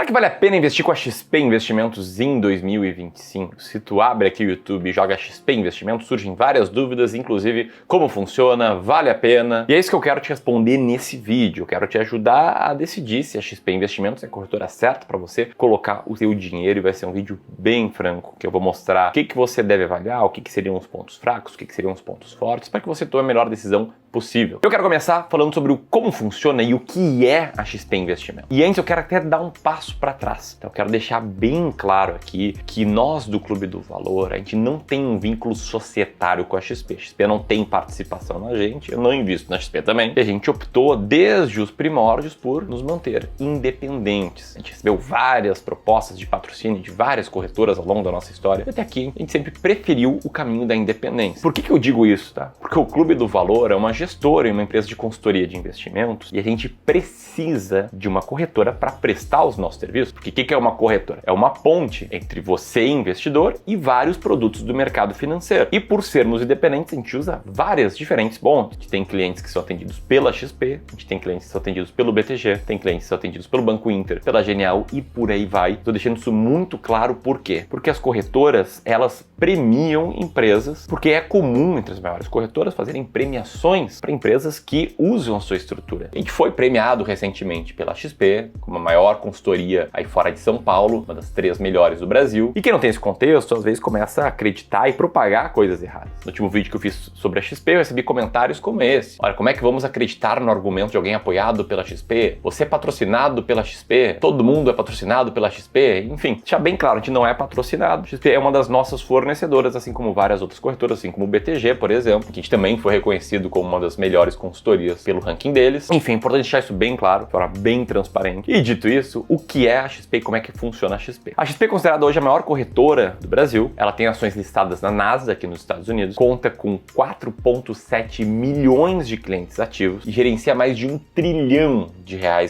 Será que vale a pena investir com a XP Investimentos em 2025? Se tu abre aqui o YouTube e joga XP Investimentos, surgem várias dúvidas, inclusive como funciona, vale a pena? E é isso que eu quero te responder nesse vídeo. Eu quero te ajudar a decidir se a XP Investimentos é a corretora certa para você colocar o seu dinheiro, e vai ser um vídeo bem franco, que eu vou mostrar o que você deve avaliar, o que seriam os pontos fracos, o que seriam os pontos fortes, para que você tome a melhor decisão possível. Eu quero começar falando sobre o como funciona e o que é a XP Investimentos. E antes eu quero até dar um passo para trás. Então eu quero deixar bem claro aqui que nós do Clube do Valor, a gente não tem um vínculo societário com a XP. A XP não tem participação na gente, eu não invisto na XP também. E a gente optou desde os primórdios por nos manter independentes. A gente recebeu várias propostas de patrocínio de várias corretoras ao longo da nossa história. E até aqui a gente sempre preferiu o caminho da independência. Por que eu digo isso, tá? Porque o Clube do Valor é uma gestora em uma empresa de consultoria de investimentos e a gente precisa de uma corretora para prestar os nossos serviços. Porque o que é uma corretora? É uma ponte entre você, investidor, e vários produtos do mercado financeiro. E por sermos independentes, a gente usa várias diferentes pontes. A gente tem clientes que são atendidos pela XP, a gente tem clientes que são atendidos pelo BTG, tem clientes que são atendidos pelo Banco Inter, pela Genial e por aí vai. Tô deixando isso muito claro. Por quê? Porque as corretoras, elas premiam empresas, porque é comum entre as maiores corretoras fazerem premiações para empresas que usam a sua estrutura. A gente foi premiado recentemente pela XP, como a maior consultoria aí fora de São Paulo, uma das 3 melhores do Brasil. E quem não tem esse contexto, às vezes começa a acreditar e propagar coisas erradas. No último vídeo que eu fiz sobre a XP, eu recebi comentários como esse. Olha, como é que vamos acreditar no argumento de alguém apoiado pela XP? Você é patrocinado pela XP? Todo mundo é patrocinado pela XP? Enfim, deixar bem claro, a gente não é patrocinado. A XP é uma das nossas fornecedoras, assim como várias outras corretoras, assim como o BTG, por exemplo, que a gente também foi reconhecido como uma das melhores consultorias pelo ranking deles. Enfim, é importante deixar isso bem claro, de forma bem transparente. E dito isso, o que é a XP e como é que funciona a XP? A XP é considerada hoje a maior corretora do Brasil. Ela tem ações listadas na Nasdaq aqui nos Estados Unidos, conta com 4,7 milhões de clientes ativos e gerencia mais de R$1 trilhão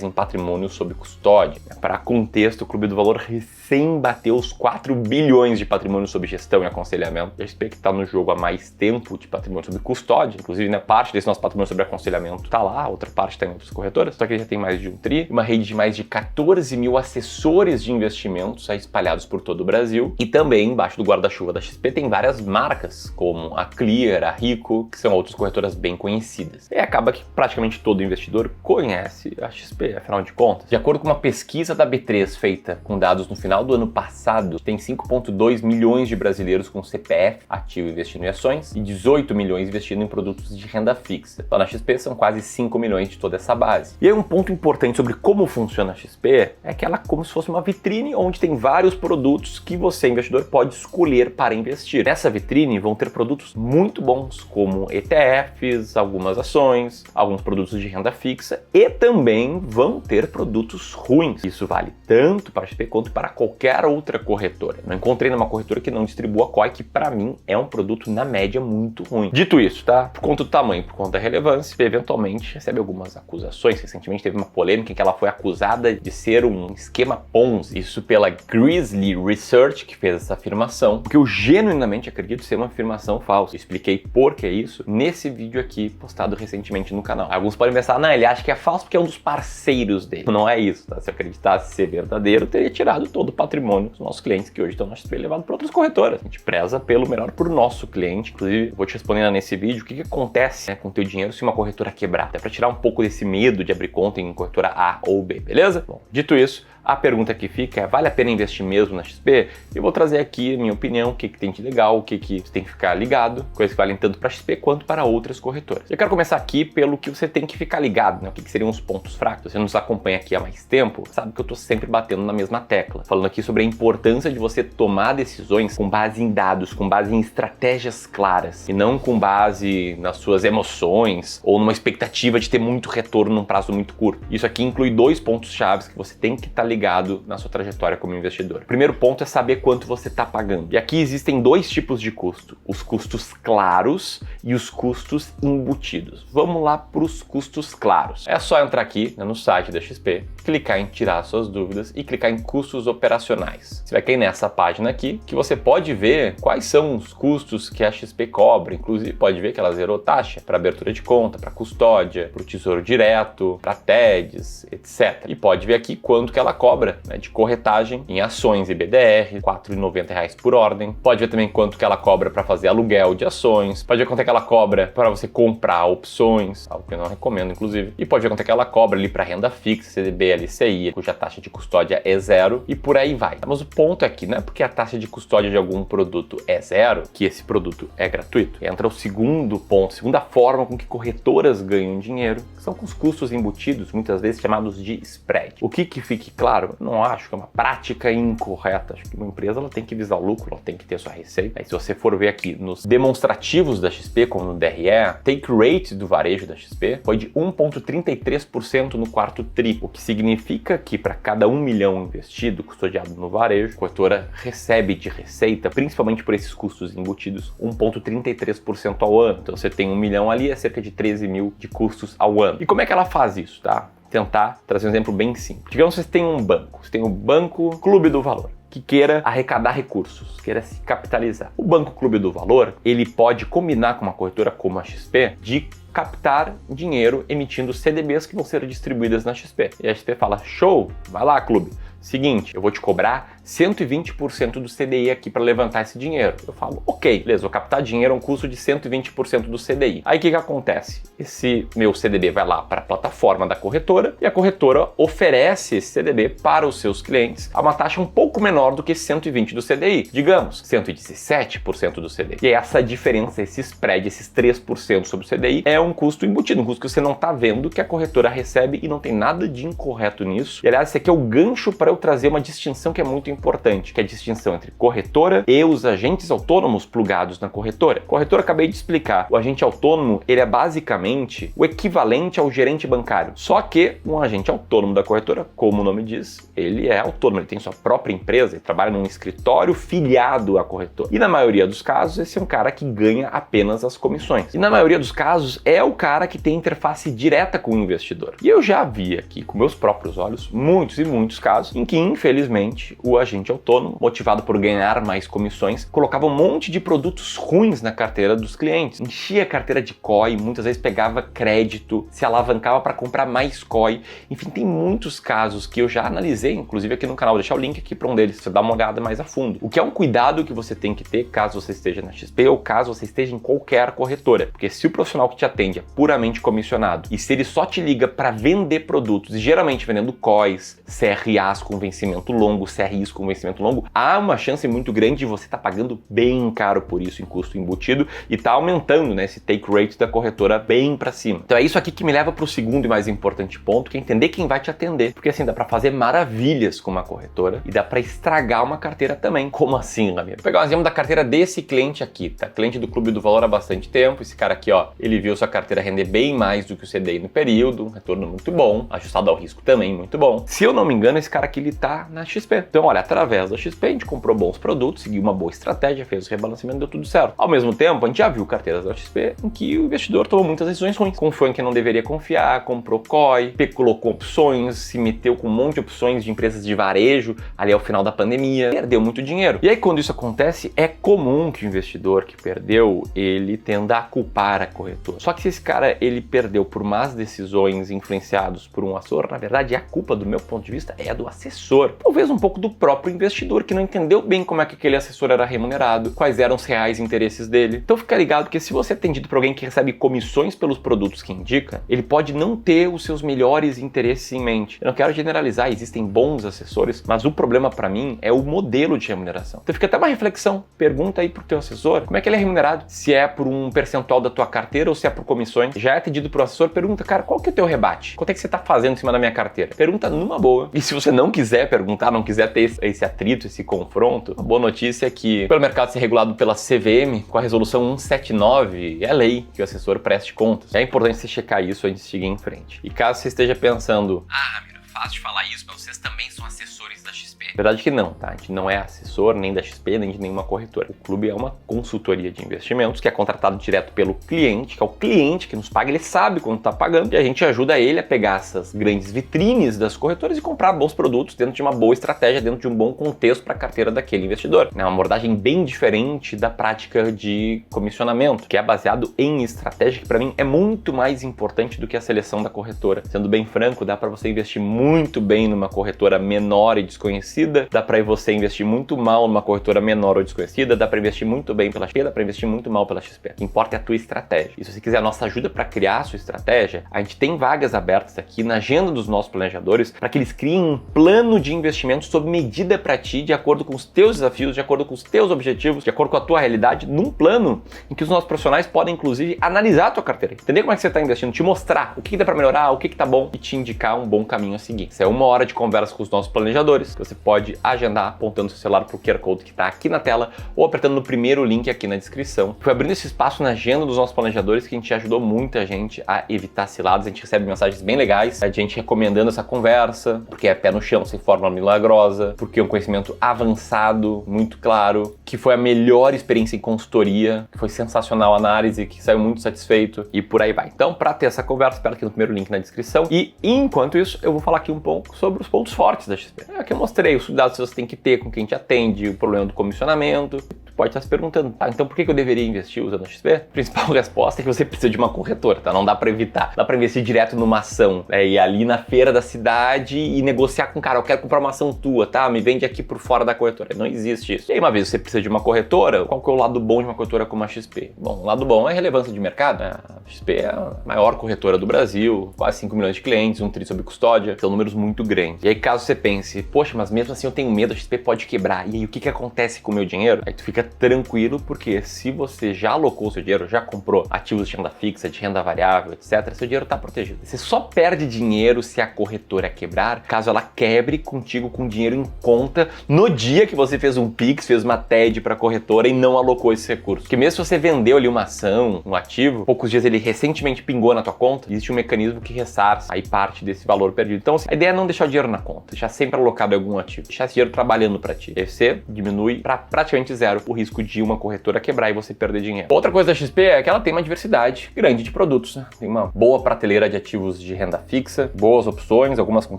em patrimônio sob custódia. Para contexto, o Clube do Valor recém bateu os 4 bilhões de patrimônio sob gestão e aconselhamento. A XP que está no jogo há mais tempo de patrimônio sob custódia, inclusive, né, parte desse nosso patrimônio sobre aconselhamento está lá, outra parte está em outras corretoras, só que ele já tem mais de R$1 tri, uma rede de mais de 14 mil assessores de investimentos espalhados por todo o Brasil, e também embaixo do guarda-chuva da XP tem várias marcas, como a Clear, a Rico, que são outras corretoras bem conhecidas. E acaba que praticamente todo investidor conhece a XP, afinal de contas. De acordo com uma pesquisa da B3 feita com dados no final do ano passado, tem 5,2 milhões de brasileiros com CPF ativo investindo em ações e 18 milhões investindo em produtos de renda fixa. Lá na XP são quase 5 milhões de toda essa base. E aí um ponto importante sobre como funciona a XP é que ela é como se fosse uma vitrine onde tem vários produtos que você, investidor, pode escolher para investir. Nessa vitrine vão ter produtos muito bons, como ETFs, algumas ações, alguns produtos de renda fixa e também vão ter produtos ruins. Isso vale tanto para a XP quanto para qualquer outra corretora. Não encontrei numa corretora que não distribua COI, que para mim é um produto na média muito ruim. Dito isso, tá? Por conta do tamanho, por conta da relevância, eventualmente recebe algumas acusações. Recentemente teve uma polêmica em que ela foi acusada de ser um esquema Ponzi. Isso pela Grizzly Research, que fez essa afirmação, porque eu genuinamente acredito ser uma afirmação falsa. Eu expliquei por que isso nesse vídeo aqui, postado recentemente no canal. Alguns podem pensar, não, ele acha que é falso porque é um dos parceiros dele. Não é isso, tá? Se eu acreditasse ser verdadeiro, teria tirado todo o patrimônio dos nossos clientes que hoje estão na XP levado para outras corretoras. A gente preza pelo melhor por nosso cliente. Inclusive, eu vou te respondendo nesse vídeo o que acontece, né, com o teu dinheiro se uma corretora quebrar. Até para tirar um pouco desse medo de abrir conta em corretora A ou B, beleza? Bom, dito isso, a pergunta que fica é, vale a pena investir mesmo na XP? Eu vou trazer aqui a minha opinião, o que tem de legal, o que você tem que ficar ligado, coisas que valem tanto para a XP quanto para outras corretoras. Eu quero começar aqui pelo que você tem que ficar ligado, né? O que seriam os pontos fracos. Você nos acompanha aqui há mais tempo, sabe que eu tô sempre batendo na mesma tecla, falando aqui sobre a importância de você tomar decisões com base em dados, com base em estratégias claras, e não com base nas suas emoções ou numa expectativa de ter muito retorno num prazo muito curto. Isso aqui inclui 2 pontos chaves que você tem que estar ligado na sua trajetória como investidor. O primeiro ponto é saber quanto você está pagando. E aqui existem 2 tipos de custo: os custos claros e os custos embutidos. Vamos lá para os custos claros. É só entrar aqui, né, no site da XP, clicar em tirar suas dúvidas e clicar em custos operacionais. Você vai cair nessa página aqui que você pode ver quais são os custos que a XP cobra. Inclusive pode ver que ela zerou taxa para abertura de conta, para custódia, para o tesouro direto, para TEDs, etc. E pode ver aqui quanto que ela cobra cobra, né, de corretagem em ações e BDR, R$ 4,90 por ordem. Pode ver também quanto que ela cobra para fazer aluguel de ações. Pode ver quanto é que ela cobra para você comprar opções, algo que eu não recomendo, inclusive. E pode ver quanto é que ela cobra ali para renda fixa, CDB, LCI, cuja taxa de custódia é zero e por aí vai. Mas o ponto é que não é porque a taxa de custódia de algum produto é zero que esse produto é gratuito. Entra o segundo ponto, segunda forma com que corretoras ganham dinheiro, que são com os custos embutidos, muitas vezes chamados de spread. O que fique claro, eu não acho que é uma prática incorreta. Acho que uma empresa ela tem que visar o lucro, ela tem que ter sua receita. Aí, se você for ver aqui nos demonstrativos da XP, como no DRE, take rate do varejo da XP foi de 1,33% no quarto tri, o que significa que para cada 1 milhão investido, custodiado no varejo, a corretora recebe de receita, principalmente por esses custos embutidos, 1,33% ao ano. Então você tem 1 milhão ali, é cerca de 13 mil de custos ao ano. E como é que ela faz isso, tá? Tentar trazer um exemplo bem simples. Digamos que você tem um banco, você tem o Banco Clube do Valor, que queira arrecadar recursos, queira se capitalizar. O Banco Clube do Valor, ele pode combinar com uma corretora como a XP de captar dinheiro emitindo CDBs que vão ser distribuídas na XP. E a XP fala, show, vai lá, clube. Seguinte, eu vou te cobrar 120% do CDI aqui para levantar esse dinheiro. Eu falo, ok, beleza, vou captar dinheiro a um custo de 120% do CDI. Aí o que acontece? Esse meu CDB vai lá para a plataforma da corretora e a corretora oferece esse CDB para os seus clientes a uma taxa um pouco menor do que 120% do CDI. Digamos, 117% do CDI. E essa diferença, esse spread, esses 3% sobre o CDI é um custo embutido, um custo que você não está vendo que a corretora recebe e não tem nada de incorreto nisso. E aliás, esse aqui é o gancho para eu trazer uma distinção que é muito importante, que é a distinção entre corretora e os agentes autônomos plugados na corretora. Corretora, acabei de explicar, o agente autônomo, ele é basicamente o equivalente ao gerente bancário, só que um agente autônomo da corretora, como o nome diz, ele é autônomo, ele tem sua própria empresa, ele trabalha num escritório filiado à corretora. E na maioria dos casos, esse é um cara que ganha apenas as comissões. E na maioria dos casos, é o cara que tem interface direta com o investidor. E eu já vi aqui, com meus próprios olhos, muitos e muitos casos em que, infelizmente, o agente autônomo, motivado por ganhar mais comissões, colocava um monte de produtos ruins na carteira dos clientes. Enchia a carteira de COI, muitas vezes pegava crédito, se alavancava para comprar mais COI. Enfim, tem muitos casos que eu já analisei, inclusive aqui no canal. Vou deixar o link aqui para um deles, você dá uma olhada mais a fundo. O que é um cuidado que você tem que ter caso você esteja na XP ou caso você esteja em qualquer corretora. Porque se o profissional que te atende é puramente comissionado e se ele só te liga para vender produtos, e geralmente vendendo COIs, CRAs com vencimento longo, CRIs com vencimento longo, há uma chance muito grande de você estar pagando bem caro por isso em custo embutido e tá aumentando, né, esse take rate da corretora bem para cima. Então é isso aqui que me leva para o segundo e mais importante ponto, que é entender quem vai te atender. Porque assim, dá para fazer maravilhas com uma corretora e dá para estragar uma carteira também. Como assim, Ramiro? Vou pegar um exemplo da carteira desse cliente aqui, tá? Cliente do Clube do Valor há bastante tempo. Esse cara aqui, ó, ele viu sua carteira render bem mais do que o CDI no período, um retorno muito bom, ajustado ao risco também muito bom. Se eu não me engano, esse cara aqui, ele tá na XP. Então, olha, através da XP, a gente comprou bons produtos, seguiu uma boa estratégia, fez o rebalanceamento, deu tudo certo. Ao mesmo tempo, a gente já viu carteiras da XP em que o investidor tomou muitas decisões ruins. Confiou em quem não deveria confiar, comprou COI, especulou com opções, se meteu com um monte de opções de empresas de varejo ali ao final da pandemia, perdeu muito dinheiro. E aí, quando isso acontece, é comum que o investidor que perdeu, ele tenda a culpar a corretora. Só que se esse cara, ele perdeu por más decisões influenciados por um assessor, na verdade, a culpa, do meu ponto de vista, é do assessor. Talvez um pouco do próprio investidor, que não entendeu bem como é que aquele assessor era remunerado, quais eram os reais interesses dele. Então fica ligado que se você é atendido por alguém que recebe comissões pelos produtos que indica, ele pode não ter os seus melhores interesses em mente. Eu não quero generalizar, existem bons assessores, mas o problema para mim é o modelo de remuneração. Então fica até uma reflexão, pergunta aí pro teu assessor, como é que ele é remunerado? Se é por um percentual da tua carteira ou se é por comissões. Já é atendido pro assessor, pergunta, cara, qual que é o teu rebate? Quanto é que você tá fazendo em cima da minha carteira? Pergunta numa boa. E se você não quiser perguntar, não quiser ter esse atrito, esse confronto, a boa notícia é que, pelo mercado ser regulado pela CVM, com a resolução 179, é lei que o assessor preste contas. É importante você checar isso antes de seguir em frente. E caso você esteja pensando, Ramiro, fácil de falar isso, mas vocês também são assessores da XP. Verdade que não, tá? A gente não é assessor nem da XP, nem de nenhuma corretora. O clube é uma consultoria de investimentos que é contratado direto pelo cliente, que é o cliente que nos paga, ele sabe quanto está pagando e a gente ajuda ele a pegar essas grandes vitrines das corretoras e comprar bons produtos dentro de uma boa estratégia, dentro de um bom contexto para a carteira daquele investidor. É uma abordagem bem diferente da prática de comissionamento, que é baseado em estratégia, que para mim é muito mais importante do que a seleção da corretora. Sendo bem franco, dá para você investir muito bem numa corretora menor e desconhecida, dá para você investir muito mal numa corretora menor ou desconhecida, dá para investir muito bem pela XP, dá para investir muito mal pela XP. O que importa é a tua estratégia. E se você quiser a nossa ajuda para criar a sua estratégia, a gente tem vagas abertas aqui na agenda dos nossos planejadores para que eles criem um plano de investimento sob medida para ti, de acordo com os teus desafios, de acordo com os teus objetivos, de acordo com a tua realidade, num plano em que os nossos profissionais podem, inclusive, analisar a tua carteira, entender como é que você está investindo, te mostrar o que dá para melhorar, o que tá bom e te indicar um bom caminho a seguir. Isso é 1 hora de conversa com os nossos planejadores, que você pode agendar apontando seu celular para o QR Code que está aqui na tela ou apertando no primeiro link aqui na descrição. Foi abrindo esse espaço na agenda dos nossos planejadores que a gente ajudou muita gente a evitar ciladas. A gente recebe mensagens bem legais, a gente recomendando essa conversa, porque é pé no chão, sem fórmula milagrosa, porque é um conhecimento avançado, muito claro, que foi a melhor experiência em consultoria, que foi sensacional a análise, que saiu muito satisfeito e por aí vai. Então, para ter essa conversa, espera aqui no primeiro link na descrição. E enquanto isso, eu vou falar aqui um pouco sobre os pontos fortes da XP. Aqui eu mostrei os cuidados que você tem que ter com quem te atende, o problema do comissionamento. Tu pode estar se perguntando, tá, então por que eu deveria investir usando a XP? A principal resposta é que você precisa de uma corretora, tá? Não dá para evitar. Dá para investir direto numa ação, ir ali na feira da cidade e negociar com o cara, eu quero comprar uma ação tua, tá? Me vende aqui por fora da corretora. Não existe isso. E aí, uma vez você precisa de uma corretora, qual que é o lado bom de uma corretora como a XP? Bom, o lado bom é a relevância de mercado, né? A XP é a maior corretora do Brasil, quase 5 milhões de clientes, 1 tri sob custódia, são números muito grandes. E aí, caso você pense, poxa, mas mesmo assim eu tenho medo, a XP pode quebrar. E aí, o que acontece com o meu dinheiro? Aí tu fica tranquilo, porque se você já alocou o seu dinheiro, já comprou ativos de renda fixa, de renda variável, etc., seu dinheiro está protegido. Você só perde dinheiro se a corretora quebrar, caso ela quebre contigo com dinheiro em conta no dia que você fez um Pix, fez uma TED para a corretora e não alocou esse recurso. Porque mesmo se você vendeu ali uma ação, um ativo, poucos dias ele recentemente pingou na tua conta, existe um mecanismo que ressarce aí parte desse valor perdido. Então, assim, a ideia é não deixar o dinheiro na conta, deixar sempre alocado em algum ativo, deixar esse dinheiro trabalhando para ti. Aí você diminui para praticamente zero o risco de uma corretora quebrar e você perder dinheiro. Outra coisa da XP é que ela tem uma diversidade grande de produtos, né? Tem uma boa prateleira de ativos de renda fixa, boas opções, algumas com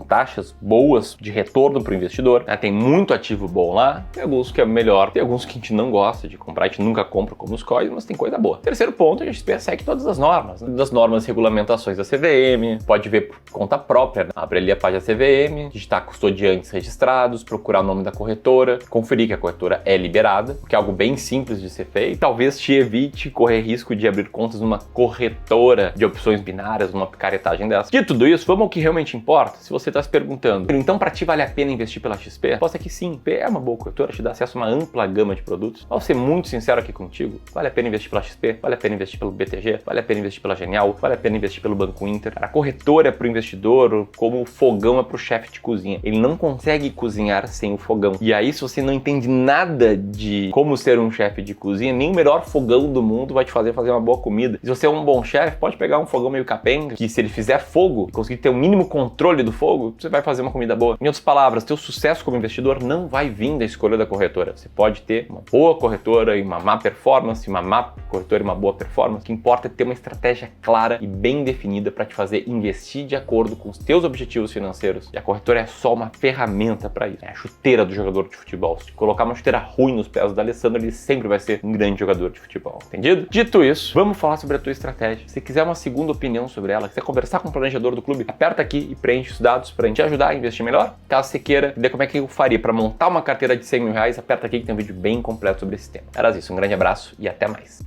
taxas boas de retorno para o investidor, né? Tem muito ativo bom lá, tem alguns que é melhor, tem alguns que a gente não gosta de comprar, a gente nunca compra como os COIs, mas tem coisa boa. Terceiro ponto, a XP segue todas as normas, né? Das normas e regulamentações da CVM, pode ver por conta própria, né? Abre ali a página da CVM, digitar custodiantes registrados, procurar o nome da corretora, conferir que a corretora é liberada, que é algo bem simples de ser feito, talvez te evite correr risco de abrir contas numa corretora de opções binárias, numa picaretagem dessa. Dito tudo isso, vamos ao que realmente importa. Se você está se perguntando, então para ti vale a pena investir pela XP? A resposta é que sim, XP é uma boa corretora, te dá acesso a uma ampla gama de produtos. Vou ser muito sincero aqui contigo, vale a pena investir pela XP, vale a pena investir pelo BTG, vale a pena investir pela Genial, vale a pena investir pelo Banco Inter. A corretora é para o investidor como o fogão é para o chefe de cozinha. Ele não consegue cozinhar sem o fogão. E aí, se você não entende nada de como ser um chefe de cozinha, nem o melhor fogão do mundo vai te fazer uma boa comida. Se você é um bom chefe, pode pegar um fogão meio capenga, que se ele fizer fogo e conseguir ter o mínimo controle do fogo, você vai fazer uma comida boa. Em outras palavras, teu sucesso como investidor não vai vir da escolha da corretora. Você pode ter uma boa corretora e uma má performance, uma má corretora e uma boa performance. O que importa é ter uma estratégia clara e bem definida para te fazer investir de acordo com os teus objetivos financeiros. E a corretora é só uma ferramenta para isso. É a chuteira do jogador de futebol. Se colocar uma chuteira ruim nos pés do Alessandro, ele sempre vai ser um grande jogador de futebol. Entendido? Dito isso, vamos falar sobre a tua estratégia. Se quiser uma segunda opinião sobre ela, quiser conversar com o planejador do clube, aperta aqui e preenche os dados para a gente ajudar a investir melhor. Caso você queira ver como é que eu faria para montar uma carteira de 100 mil reais, aperta aqui que tem um vídeo bem completo sobre esse tema. Era isso, um grande abraço e até mais.